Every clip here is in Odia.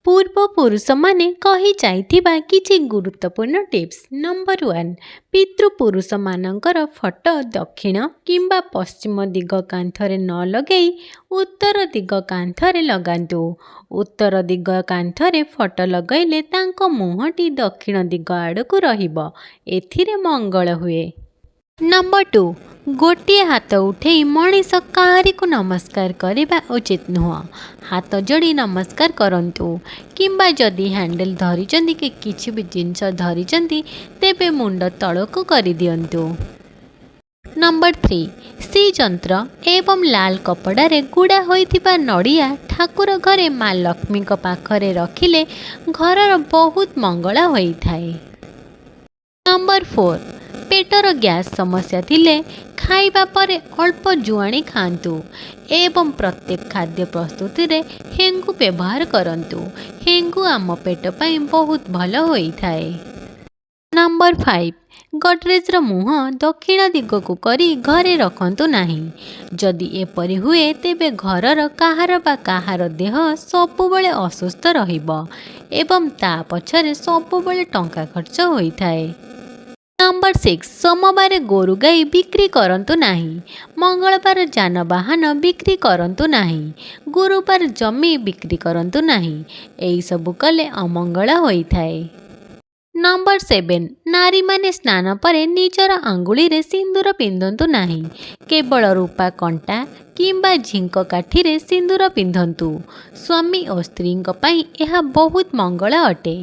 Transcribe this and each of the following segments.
ପୂର୍ବପୁରୁଷମାନେ କହି ଯାଇଥିବା କିଛି ଗୁରୁତ୍ୱପୂର୍ଣ୍ଣ ଟିପ୍ସ। ନମ୍ବର 1, ପିତୃପୁରୁଷମାନଙ୍କର ଫଟୋ ଦକ୍ଷିଣ କିମ୍ବା ପଶ୍ଚିମ ଦିଗ କାନ୍ଥରେ ନ ଲଗାଇ ଉତ୍ତର ଦିଗ କାନ୍ଥରେ ଲଗାନ୍ତୁ। ଉତ୍ତର ଦିଗ କାନ୍ଥରେ ଫଟୋ ଲଗାଇଲେ ତାଙ୍କ ମୁହଁଟି ଦକ୍ଷିଣ ଦିଗ ଆଡ଼କୁ ରହିବ। ଏଥିରେ ମଙ୍ଗଳ ହୁଏ। ନମ୍ବର 2, ଗୋଟିଏ ହାତ ଉଠେଇ ମଣିଷ କାହାରିକୁ ନମସ୍କାର କରିବା ଉଚିତ ନୁହଁ। ହାତ ଯୋଡ଼ି ନମସ୍କାର କରନ୍ତୁ, କିମ୍ବା ଯଦି ହ୍ୟାଣ୍ଡେଲ ଧରିଛନ୍ତି କି କିଛି ବି ଜିନିଷ ଧରିଛନ୍ତି ତେବେ ମୁଣ୍ଡ ତଳକୁ କରିଦିଅନ୍ତୁ। ନମ୍ବର 3, ଶ୍ରୀଯନ୍ତ୍ର ଏବଂ ଲାଲ କପଡ଼ାରେ ଗୁଡ଼ା ହୋଇଥିବା ନଡ଼ିଆ ଠାକୁର ଘରେ ମା ଲକ୍ଷ୍ମୀଙ୍କ ପାଖରେ ରଖିଲେ ଘରର ବହୁତ ମଙ୍ଗଳ ହୋଇଥାଏ। ନମ୍ବର 4, ପେଟର ଗ୍ୟାସ୍ ସମସ୍ୟା ଥିଲେ ଖାଇବା ପରେ ଅଳ୍ପ ଜୁଆଣି ଖାଆନ୍ତୁ ଏବଂ ପ୍ରତ୍ୟେକ ଖାଦ୍ୟ ପ୍ରସ୍ତୁତିରେ ହେଙ୍ଗୁ ବ୍ୟବହାର କରନ୍ତୁ। ହେଙ୍ଗୁ ଆମ ପେଟ ପାଇଁ ବହୁତ ଭଲ ହୋଇଥାଏ। ନମ୍ବର 5, ଗଡରେଜର ମୁହଁ ଦକ୍ଷିଣ ଦିଗକୁ କରି ଘରେ ରଖନ୍ତୁ ନାହିଁ। ଯଦି ଏପରି ହୁଏ ତେବେ ଘରର କାହାର ଦେହ ସବୁବେଳେ ଅସୁସ୍ଥ ରହିବ ଏବଂ ତା ପଛରେ ସବୁବେଳେ ଟଙ୍କା ଖର୍ଚ୍ଚ ହୋଇଥାଏ। ନମ୍ବର 6, ସୋମବାର ଗୋରୁ ଗାଈ ବିକ୍ରି କରନ୍ତୁ ନାହିଁ। ମଙ୍ଗଳବାର ଯାନବାହନ ବିକ୍ରି କରନ୍ତୁ ନାହିଁ। ଗୁରୁବାର ଜମି ବିକ୍ରି କରନ୍ତୁ ନାହିଁ। ଏହିସବୁ କଲେ ଅମଙ୍ଗଳ ହୋଇଥାଏ। ନମ୍ବର 7, ନାରୀମାନେ ସ୍ନାନ ପରେ ନିଜର ଆଙ୍ଗୁଳିରେ ସିନ୍ଦୁର ପିନ୍ଧନ୍ତୁ ନାହିଁ। କେବଳ ରୂପା କଣ୍ଟା କିମ୍ବା ଝିଙ୍କ କାଠିରେ ସିନ୍ଦୁର ପିନ୍ଧନ୍ତୁ। ସ୍ୱାମୀ ଓ ସ୍ତ୍ରୀଙ୍କ ପାଇଁ ଏହା ବହୁତ ମଙ୍ଗଳ ଅଟେ।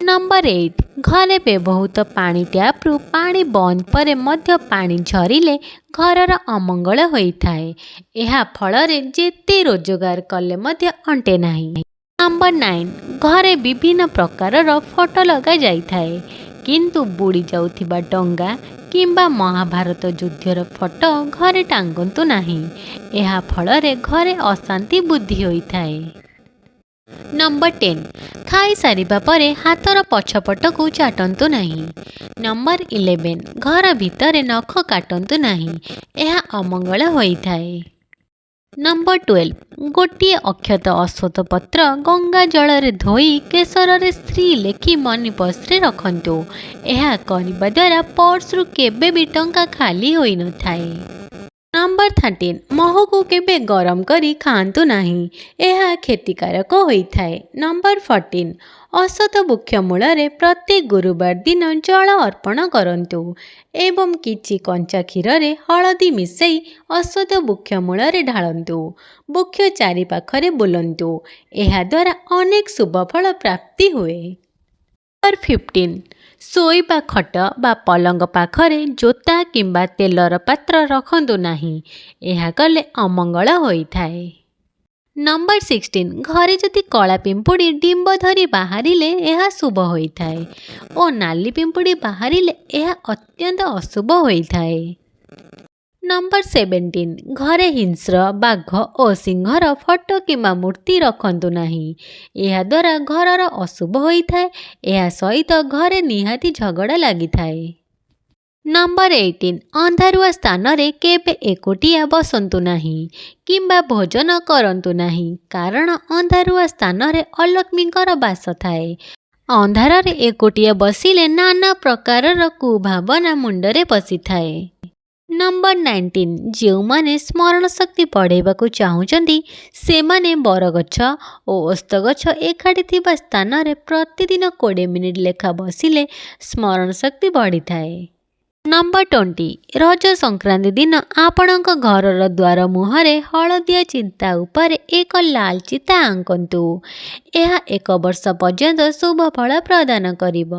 ନମ୍ବର 8, ଘରେ ବ୍ୟବହୃତ ପାଣି ଟ୍ୟାପ୍ରୁ ପାଣି ବନ୍ଦ ପରେ ମଧ୍ୟ ପାଣି ଝରିଲେ ଘରର ଅମଙ୍ଗଳ ହୋଇଥାଏ। ଏହା ଫଳରେ ଯେତେ ରୋଜଗାର କଲେ ମଧ୍ୟ ଅଣ୍ଟେ ନାହିଁ। ନମ୍ବର 9, ଘରେ ବିଭିନ୍ନ ପ୍ରକାରର ଫଟୋ ଲଗାଯାଇଥାଏ, କିନ୍ତୁ ବୁଡ଼ି ଯାଉଥିବା ଡଙ୍ଗା କିମ୍ବା ମହାଭାରତ ଯୁଦ୍ଧର ଫଟୋ ଘରେ ଟାଙ୍ଗନ୍ତୁ ନାହିଁ। ଏହା ଫଳରେ ଘରେ ଅଶାନ୍ତି ବୃଦ୍ଧି ହୋଇଥାଏ। ନମ୍ବର 10, ଖାଇସାରିବା ପରେ ହାତର ପଛପଟକୁ ଚାଟନ୍ତୁ ନାହିଁ। ନମ୍ବର 11, ଘର ଭିତରେ ନଖ କାଟନ୍ତୁ ନାହିଁ। ଏହା ଅମଙ୍ଗଳ ହୋଇଥାଏ। ନମ୍ବର 12, ଗୋଟିଏ ଅକ୍ଷତ ଅଶ୍ୱତ୍ଥ ପତ୍ର ଗଙ୍ଗା ଜଳରେ ଧୋଇ କେଶରରେ ସ୍ତ୍ରୀ ଲେଖି ମନି ପର୍ସରେ ରଖନ୍ତୁ। ଏହା କରିବା ଦ୍ୱାରା ପର୍ସରୁ କେବେ ବି ଟଙ୍କା ଖାଲି ହୋଇନଥାଏ। ନମ୍ବର 13, ମହୁକୁ କେବେ ଗରମ କରି ଖାଆନ୍ତୁ ନାହିଁ। ଏହା କ୍ଷତିକାରକ ହୋଇଥାଏ। ନମ୍ବର 14, ଅଶ୍ୱତ୍ଥ ବୃକ୍ଷ ମୂଳରେ ପ୍ରତ୍ୟେକ ଗୁରୁବାର ଦିନ ଜଳ ଅର୍ପଣ କରନ୍ତୁ ଏବଂ କିଛି କଞ୍ଚା କ୍ଷୀରରେ ହଳଦୀ ମିଶାଇ ଅଶ୍ୱତ୍ଥ ବୃକ୍ଷ ମୂଳରେ ଢାଳନ୍ତୁ। ବୃକ୍ଷ ଚାରିପାଖରେ ବୁଲନ୍ତୁ। ଏହାଦ୍ୱାରା ଅନେକ ଶୁଭଫଳ ପ୍ରାପ୍ତି ହୁଏ। ନମ୍ବର 15, ଶୋଇବା ଖଟ ବା ପଲଙ୍କ ପାଖରେ ଜୋତା କିମ୍ବା ତେଲର ପାତ୍ର ରଖନ୍ତୁ ନାହିଁ। ଏହା କଲେ ଅମଙ୍ଗଳ ହୋଇଥାଏ। ନମ୍ବର 16, ଘରେ ଯଦି କଳା ପିମ୍ପୁଡ଼ି ଡିମ୍ବ ଧରି ବାହାରିଲେ ଏହା ଶୁଭ ହୋଇଥାଏ ଓ ନାଲି ପିମ୍ପୁଡ଼ି ବାହାରିଲେ ଏହା ଅତ୍ୟନ୍ତ ଅଶୁଭ ହୋଇଥାଏ। ନମ୍ବର 17, ଘରେ ହିଂସ୍ର ବାଘ ଓ ସିଂହର ଫଟୋ କିମ୍ବା ମୂର୍ତ୍ତି ରଖନ୍ତୁ ନାହିଁ। ଏହାଦ୍ୱାରା ଘରର ଅଶୁଭ ହୋଇଥାଏ। ଏହା ସହିତ ଘରେ ନିହାତି ଝଗଡ଼ା ଲାଗିଥାଏ। ନମ୍ବର 18, ଅନ୍ଧାରୁଆ ସ୍ଥାନରେ କେବେ ଏକୁଟିଆ ବସନ୍ତୁ ନାହିଁ କିମ୍ବା ଭୋଜନ କରନ୍ତୁ ନାହିଁ, କାରଣ ଅନ୍ଧାରୁଆ ସ୍ଥାନରେ ଅଲକ୍ଷ୍ମୀଙ୍କର ବାସ ଥାଏ। ଅନ୍ଧାରରେ ଏକୁଟିଆ ବସିଲେ ନାନା ପ୍ରକାରର କୁଭାବନା ମୁଣ୍ଡରେ ପଶିଥାଏ। ନମ୍ବର 19, ଯେଉଁମାନେ ସ୍ମରଣ ଶକ୍ତି ବଢ଼ାଇବାକୁ ଚାହୁଁଛନ୍ତି ସେମାନେ ବରଗଛ ଓ ଓସ୍ତ ଗଛ ଏକାଠି ଥିବା ସ୍ଥାନରେ ପ୍ରତିଦିନ 20 ମିନିଟ୍ ଲେଖା ବସିଲେ ସ୍ମରଣ ଶକ୍ତି ବଢ଼ିଥାଏ। ନମ୍ବର 20, ରଜ ସଂକ୍ରାନ୍ତି ଦିନ ଆପଣଙ୍କ ଘରର ଦ୍ୱାର ମୁହଁରେ ହଳଦିଆ ଚିତା ଉପରେ ଏକ ଲାଲ ଚିତା ଆଙ୍କନ୍ତୁ। ଏହା 1 ବର୍ଷ ପର୍ଯ୍ୟନ୍ତ ଶୁଭ ଫଳ ପ୍ରଦାନ କରିବ।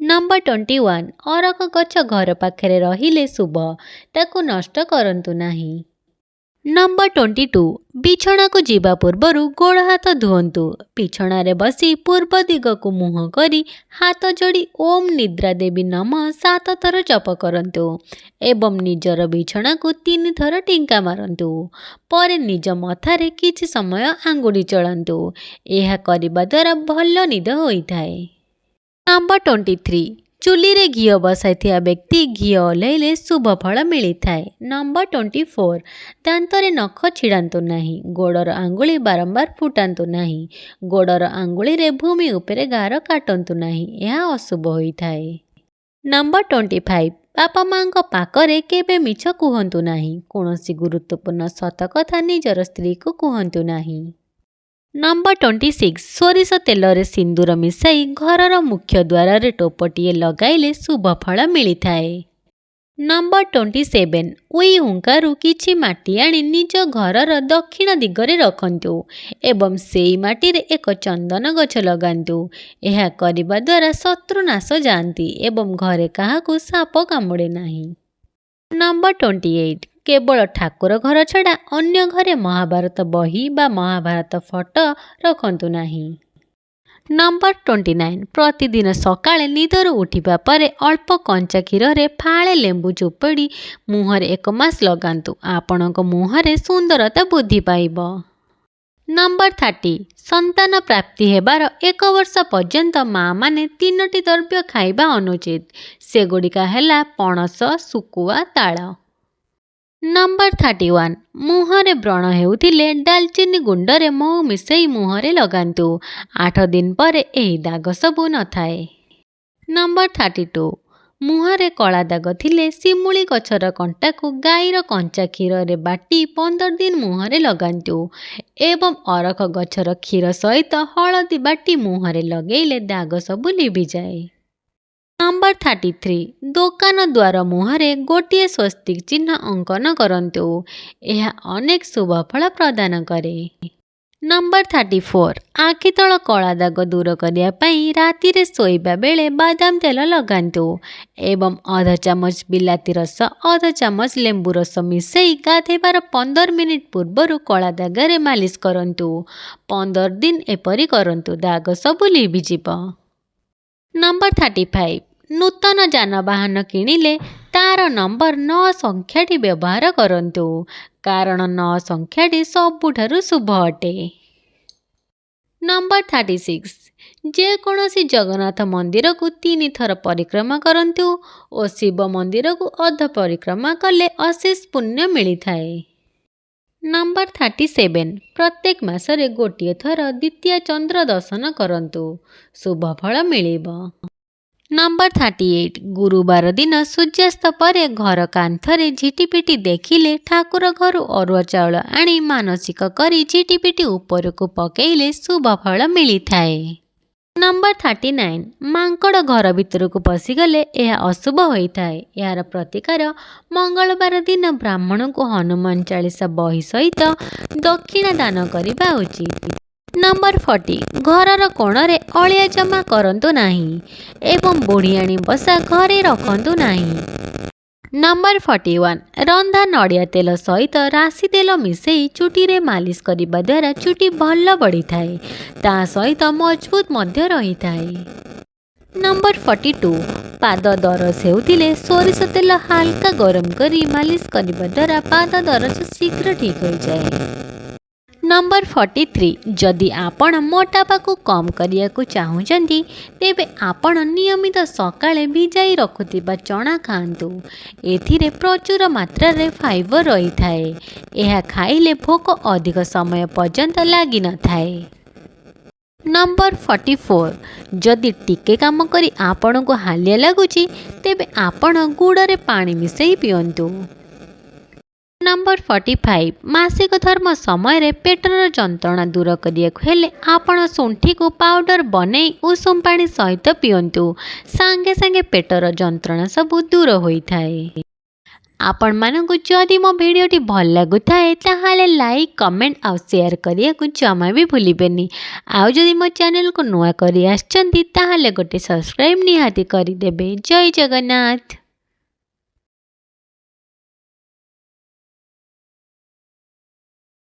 ନମ୍ବର 21, ଅରଖ ଗଛ ଘର ପାଖରେ ରହିଲେ ଶୁଭ, ତାକୁ ନଷ୍ଟ କରନ୍ତୁ ନାହିଁ। ନମ୍ବର 22, ବିଛଣାକୁ ଯିବା ପୂର୍ବରୁ ଗୋଡ଼ ହାତ ଧୁଅନ୍ତୁ। ବିଛଣାରେ ବସି ପୂର୍ବ ଦିଗକୁ ମୁହଁ କରି ହାତ ଯୋଡ଼ି ଓମ୍ ନିଦ୍ରା ଦେବୀ ନମ 7 ଥର ଜପ କରନ୍ତୁ ଏବଂ ନିଜର ବିଛଣାକୁ 3 ଥର ଟିଙ୍କା ମାରନ୍ତୁ। ପରେ ନିଜ ମଥାରେ କିଛି ସମୟ ଆଙ୍ଗୁଠି ଚଳାନ୍ତୁ। ଏହା କରିବା ଦ୍ୱାରା ଭଲ ନିଦ ହୋଇଥାଏ। ନମ୍ବର 23, चुली रे घीओ बसाई व्यक्ति घीओ ओह्लैले शुभ फल मिली थाए। नंबर 24 दांतरे नख छिड़ांतु नहीं। गोड़र आंगुली बारंबार फुटांतु नहीं। गोड़र आंगुली रे भूमि उपरे गार काटंतु नहीं, यह अशुभ होइथाए। नंबर 25 बापा माँ पाखरे केबे मिछ कुहंतु नहीं। कौनसी गुरुत्वपूर्ण सत कथा निजर स्त्री को कुहंतु नहीं। नंबर 26 सोरिष तेल रे सिंदूर मिसाई घरर मुख्य द्वार टोपटिए लगाइले शुभ फल मिली थाए। नंबर 27 उई हुंकारु किछि माटी आनी निज घरर दक्षिण दिगरे रखंतु एवं सेई माटी रे एक चंदन गछ लगांतु। यह करिबा द्वारा शत्रु नाश जाती एवं घरे काहाकू साप कामुड़े नाही। नंबर 28 केवल ठाकुर घर छड़ा अन्य घरे महाभारत बही बा महाभारत फटो रखंतु नाही। नंबर 29 प्रतिदिन सकाळे निदर उठिबा परे अल्प कंचा क्षीर रे फाळे लेंबू चोपड़ी मुहर 1 मास लगांतु, आपणक मुहरे सुंदरता वृद्धि पाइब। नंबर 30 संतान प्राप्ति हेबार 1 वर्ष पर्यंत माँ माने 3टी द्रव्य खाइबा अनुचित, सेगुड़िका हेला पणस, सुकुआ, ताल। नंबर 31 मुहरे व्रण हेउथिले डालचीनी गुंडरे महू मिसई मुहरे लगांतु, 8 दिन पर एही दाग सबु न थाए। नंबर 32 मुहरे कला दाग थिले शिमुली गछर कंटाकू गाईर कंचा क्षीर रे बाटी 15 दिन मुहरे लगांतु एवं अरख गछर क्षीर सहित हलदी बाटी मुहरे लगेइले दाग सबु लिभि जाए। नंबर 33 दुकान द्वार मुहरे गोटे स्वस्तिक चिन्ह अंकन करंतु, यह अनेक शुभ फल प्रदान करे। नंबर 34 आखि तल कला दाग दूर करिया पई राति रे सोइबा बेले बादाम तेल लगांतु एवं आधा चामच बिलाती रस आधा चामच लेंबू रस मिसई गाधेबार 15 मिनिट पूर्व कला दागरे मालिश करंतु। 15 दिन एपरी करंतु, दाग सबु लिभिजिब। नंबर 35 नूतन जानवाहन किणिले तार नंबर 9 संख्याटी व्यवहार करंतु, कारण 9 संख्याटी सबुठारु शुभ अटे। नंबर 36 जे कौनसी जगन्नाथ मंदिर को 3 थर परिक्रमा करंतु और शिव मंदिर को अर्ध परिक्रमा कले अशेष पुण्य मिली थाए। नंबर 37 प्रत्येक मासरे गोटे थर द्वितीय चंद्र दर्शन करंतु, शुभ फल मिलिब। नंबर 38 गुरुवार दिन सूर्यास्त परे घर कांथरे झिटिपिटी देखिले ठाकुर घर अरुआ चाउल आनी मानसिक करी झिटिपिटी ऊपर को पकेइले शुभ फल मिली थाए। नंबर 39 मांकड़ घर भितर को पशिगले यह अशुभ होइथाए, यार प्रतिकार मंगलवार दिन ब्राह्मण को हनुमान चालीसा बही सहित दक्षिणा दान करबा उचित। नंबर 40 घरर कोणरे अलिया जमा करंतु नहीं एवं बुढ़ियाणी बसा घरे रखंतु नहीं। नंबर 41 रंधा नड़िया तेल सहित राशि तेल मिसई चुटी रे मालिश करिबा द्वारा चुटी भल बढ़ी थाए, ता सहित मजबूत मध्य रही थाए। नंबर 42 पाद दरज हेउथिले सोरिष तेल हल्का गरम करी मालिश करिबा द्वारा पाद दरज शीघ्र ठीक हो जाए। नंबर 43 जदि आपण मोटापा को कम करिया को चाहुचंती तेबे आपण नियमित सकाळे भिजाई रखुतिबा चना खांतु, एथिरे प्रचुर मात्रा रे फाइबर रही थाए, यह खाइले भोक अधिक समय पर्यंत लागी न थाए। नंबर 44 जदि टिके काम करी आपण को हालिया लगुची तेबे आपण गुड़ रे पानी मिसई पियंतु। नंबर 45 मासिक धर्म समय पेटर जंत्रणा दूर करिया हेले आपण शुंठी को पाउडर बनै उषुम पानी सहित पियंतु, सांगे सांगे पेटर जंत्रणा सबु दूर होई थाए। आपण मानकु जदि मो भिडियोटी भल लागु थाए ताहाले लाइक कमेंट आ शेयर करिया को जमा भी भूलिबेनी। आउ जदि मो चैनल को नुआ करी आछंती ताहाले गोटे सब्सक्राइब निहाती करी देबे। जय जगन्नाथ।